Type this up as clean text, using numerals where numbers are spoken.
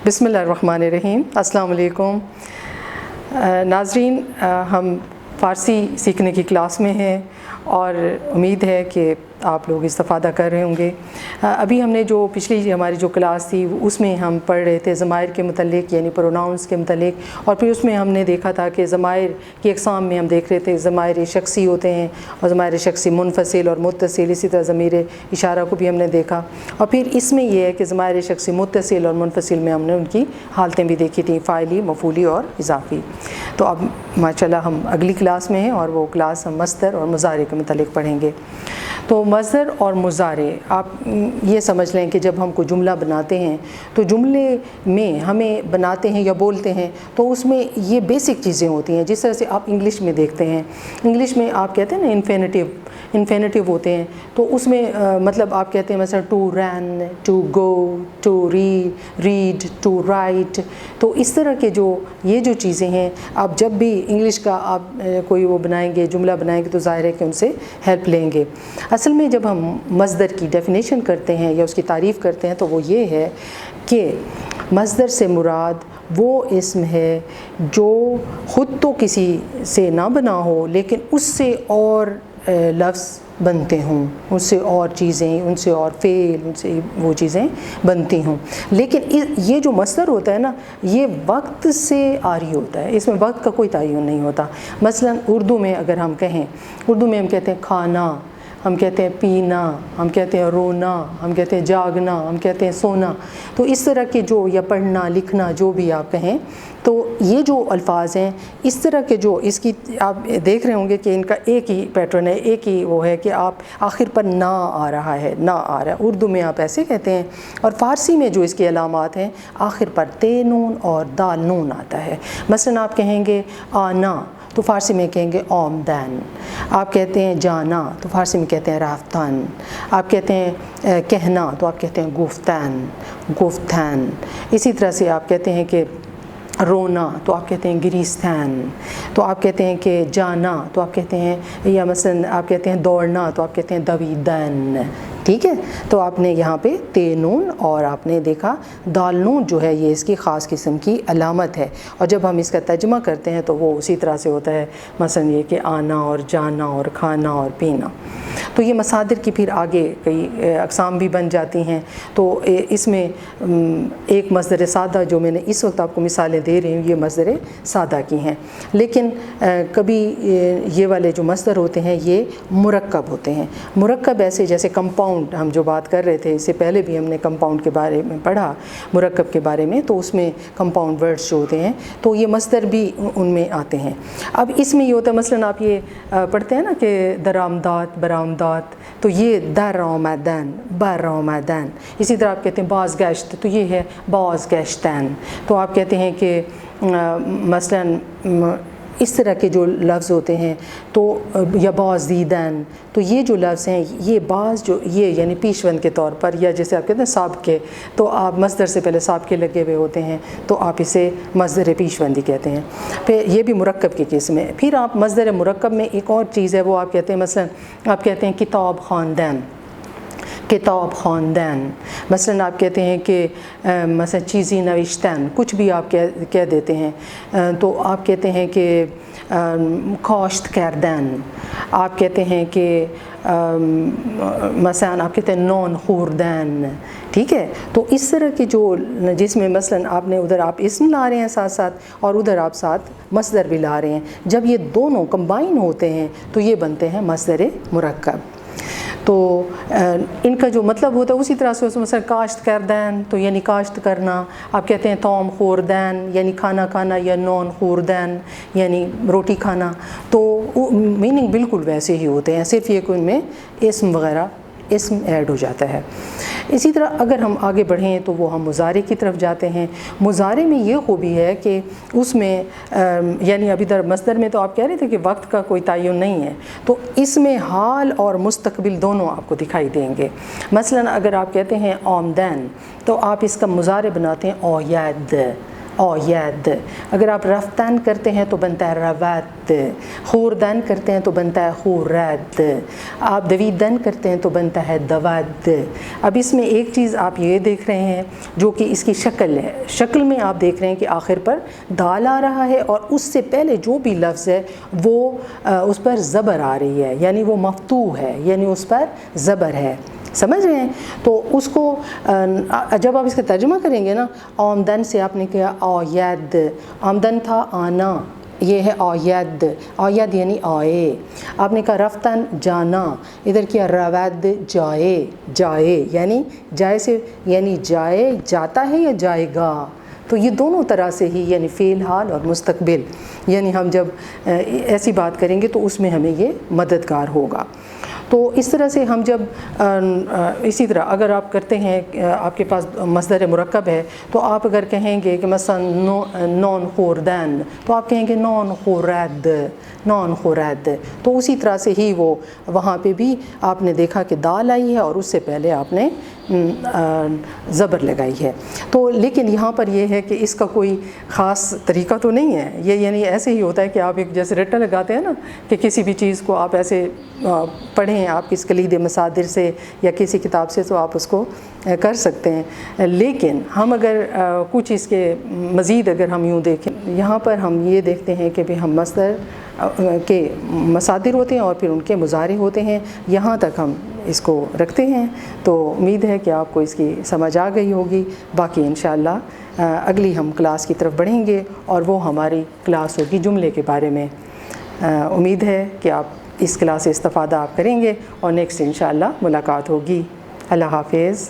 बिस्मिल्लाहिर्रहमानिर्रहीम। अस्सलाम वालेकुम नाज़रीन, हम फ़ारसी सीखने की क्लास में हैं और उम्मीद है कि आप लोग इस्तिफ़ादा कर रहे होंगे। अभी हमने जो पिछली हमारी जो क्लास थी उसमें हम पढ़ रहे थे ज़माइर के मुतल्लिक़ यानी प्रोनाउंस के मुतल्लिक़, और फिर उसमें हमने देखा था कि ज़माइर की अक़साम में हम देख रहे थे ज़माइर शख़सी होते हैं और ज़माइर शख़सी मुनफ़सिल और मुत्तसिल, इसी तरह ज़मीर इशारा को भी हमने देखा। और फिर इसमें यह है कि ज़माइर शख़सी मुत्तसिल और मुनफ़सिल में हमने उनकी हालतें भी देखी थी, फ़ाइली, मफ़ूली और इज़ाफ़ी। तो अब माशाअल्लाह हम अगली क्लास में हैं और वो क्लास हम मस्दर और मुज़ारे के मुतल्लिक़ पढ़ेंगे। तो मस्दर और मुज़ारे, आप ये समझ लें कि जब हम कोई जुमला बनाते हैं तो जुमले में हमें बनाते हैं या बोलते हैं तो उसमें ये बेसिक चीज़ें होती हैं। जिस तरह से आप इंग्लिश में देखते हैं, इंग्लिश में आप कहते हैं ना इन्फिनेटिव होते हैं, तो उसमें मतलब आप कहते हैं مثلا to run, to go, to read, to write. तो इस तरह के ये जो चीज़ें हैं, आप जब भी इंग्लिश का आप कोई वो बनाएंगे, जुमला बनाएंगे, तो ज़ाहिर है कि उनसे हेल्प लेंगे। असल में जब हम मस्दर की डेफिनेशन करते हैं या उसकी तारीफ़ करते हैं तो वो ये है कि मस्दर से मुराद वो इस्म है जो ख़ुद तो किसी से ना बना हो लेकिन उससे और लफ्ज़ बनते हों, उससे और चीज़ें, उनसे और फ़ेल, उनसे वो चीज़ें बनती हों। लेकिन ये जो मस्दर होता है ना, ये वक्त से आरी होता है, इसमें वक्त का कोई तयन नहीं होता। मसलन उर्दू में अगर हम कहें, उर्दू में हम कहते हैं खाना, हम कहते हैं पीना, हम कहते हैं रोना, हम कहते हैं जागना, हम कहते हैं सोना। तो इस तरह के या पढ़ना लिखना जो भी आप कहें, तो ये जो अल्फाज हैं, इस तरह के इसकी आप देख रहे होंगे कि इनका एक ही पैटर्न है, एक ही वो है कि आप आखिर पर ना आ रहा है, ना आ रहा है। उर्दू में आप ऐसे कहते हैं, और फ़ारसी में जो इसकी अलामात हैं, आखिर पर ते नून और दाल नून आता है। मसलन आप कहेंगे आना, तो फ़ारसी में कहेंगे आमदैन। आप कहते हैं जाना, तो फ़ारसी में कहते हैं राफ्तान। आप कहते हैं कहना, तो आप कहते हैं गुफ्तान। इसी तरह से आप कहते हैं कि रोना, तो आप कहते हैं गिरिस्तान। तो आप कहते हैं कि जाना, तो आप कहते हैं, या मसलन आप कहते हैं दौड़ना, तो आप कहते हैं दवीदान। ठीक है, तो आपने यहाँ पे ते नून और आपने देखा दाल नून जो है ये इसकी ख़ास किस्म की अलामत है। और जब हम इसका तर्जुमा करते हैं तो वो उसी तरह से होता है, मसलन ये कि आना और जाना और खाना और पीना। तो ये मसादिर की फिर आगे कई अक़साम भी बन जाती हैं। तो इसमें एक मस्दर सादा जो मैंने इस वक्त आपको मिसालें दे रही हूँ, ये मस्दर सादा की हैं। लेकिन कभी ये वाले जो मस्दर होते हैं ये मुरक्कब होते हैं। मुरक्कब ऐसे जैसे कंपाउंड, हम जो बात कर रहे थे इससे पहले भी हमने कंपाउंड के बारे में पढ़ा, मुरक्कब के बारे में, तो उसमें कंपाउंड वर्ड्स जो होते हैं तो ये मस्दर भी उनमें आते हैं। अब इसमें ये होता है, मसलन आप ये पढ़ते हैं ना कि दरामदात, बरामदात, तो ये दरामदान, बरामदान। इसी तरह आप कहते हैं बाज़ गश्त, तो ये है बाज़ गश्तन। तो आप कहते हैं कि मसलन इस तरह के जो लफ्ज़ होते हैं, तो या बाज़ीदान, तो ये जो लफ्ज़ हैं, ये बाज़ जो ये यानी पीशवन के तौर पर, या जैसे आप कहते हैं साबके, तो आप मस्दर से पहले साबके लगे हुए होते हैं तो आप इसे मस्दर पीशवंदी कहते हैं। फिर ये भी मुरक्कब की किस्म है। फिर आप मस्दर मुरक्कब में एक और चीज़ है, वो आप कहते हैं, मसलन आप कहते हैं किताब ख़ानदान, किताब ख़ानदान। मसलन आप कहते हैं कि मसलन चीज़ी नविश्तन, कुछ भी आप कह देते हैं, तो आप कहते हैं कि काश्त करदान। आप कहते हैं कि मसलन आप कहते हैं नॉन खूरदान। ठीक है, तो इस तरह के जिसमें मसलन आपने उधर आप इस्म ला रहे हैं साथ साथ, और उधर आप साथ मस्दर भी ला रहे हैं, जब ये दोनों कंबाइन होते हैं तो ये बनते हैं मस्दर मुरक्कब। तो इनका जो मतलब होता है उसी तरह से, मसलन काश्त करदैन, तो यानी काश्त करना। आप कहते हैं तौम खूरदैन यानी खाना खाना, या नॉन खूरदैन यानी रोटी खाना। तो मीनिंग बिल्कुल वैसे ही होते हैं, सिर्फ ये कि उनमें इस्म वगैरह इस्म ऐड हो जाता है। इसी तरह अगर हम आगे बढ़ें तो वो हम मुज़ारे की तरफ जाते हैं। मुज़ारे में ये खूबी है कि उसमें यानी अभी मस्दर में तो आप कह रहे थे कि वक्त का कोई तयन नहीं है, तो इसमें हाल और मुस्तकबिल दोनों आपको दिखाई देंगे। मसलन अगर आप कहते हैं आमदैन, तो आप इसका मुज़ारे बनाते हैं औयाद, औयद। अगर आप रफ्तान करते हैं तो बनता है रवत, खूरदन करते हैं तो बनता है खूरत, आप दवीदन करते हैं तो बनता है दवद। अब इसमें एक चीज़ आप ये देख रहे हैं जो कि इसकी शक्ल है, शक्ल में आप देख रहे हैं कि आखिर पर दाल आ रहा है और उससे पहले जो भी लफ्ज़ है वो उस पर ज़बर आ रही है, यानी वो मफ्तू है, यानी उस पर ज़बर है। समझ रहे हैं? तो उसको जब आप इसका तर्जुमा करेंगे ना, आमदन से आपने किया औयद, आमदन था आना, ये है औयद, औयद यानी आए। आपने कहा रफ्तान जाना, इधर किया रवद जाए, जाए यानी जाए से यानी जाए जाता है या जाएगा, तो ये दोनों तरह से ही यानी फ़ेल हाल और मुस्तकबिल, यानी हम जब ऐसी बात करेंगे तो उसमें हमें ये मददगार होगा। तो इस तरह से हम जब इसी तरह अगर आप करते हैं, आपके पास मस्दर मुरक्कब है, तो आप अगर कहेंगे कि मसलन नॉन खुरदन, तो आप कहेंगे नॉन खुरद, नॉन खुरद। तो उसी तरह से ही वो वहाँ पे भी आपने देखा कि दाल आई है और उससे पहले आपने ज़बर लगाई है। तो लेकिन यहाँ पर यह है कि इसका कोई ख़ास तरीका तो नहीं है, ये यानी ऐसे ही होता है कि आप एक जैसे रट्टा लगाते हैं ना, कि किसी भी चीज़ को आप ऐसे पढ़ें आप किस कलीद मसादिर से या किसी किताब से, तो आप उसको कर सकते हैं। लेकिन हम अगर कुछ इसके मज़ीद अगर हम यूँ देखें, यहाँ पर हम ये देखते हैं कि भाई हम मस्दर के मसादिर होते हैं और फिर उनके मुज़ारे होते हैं, यहाँ तक हम इसको रखते हैं। तो उम्मीद है कि आपको इसकी समझ आ गई होगी। बाकी इंशाअल्लाह अगली हम क्लास की तरफ बढ़ेंगे और वो हमारी क्लास होगी जुमले के बारे में। उम्मीद है कि आप इस क्लास से इस्तिफ़ादा आप करेंगे और नेक्स्ट इंशाअल्लाह मुलाकात होगी। अल्लाह हाफ़िज़।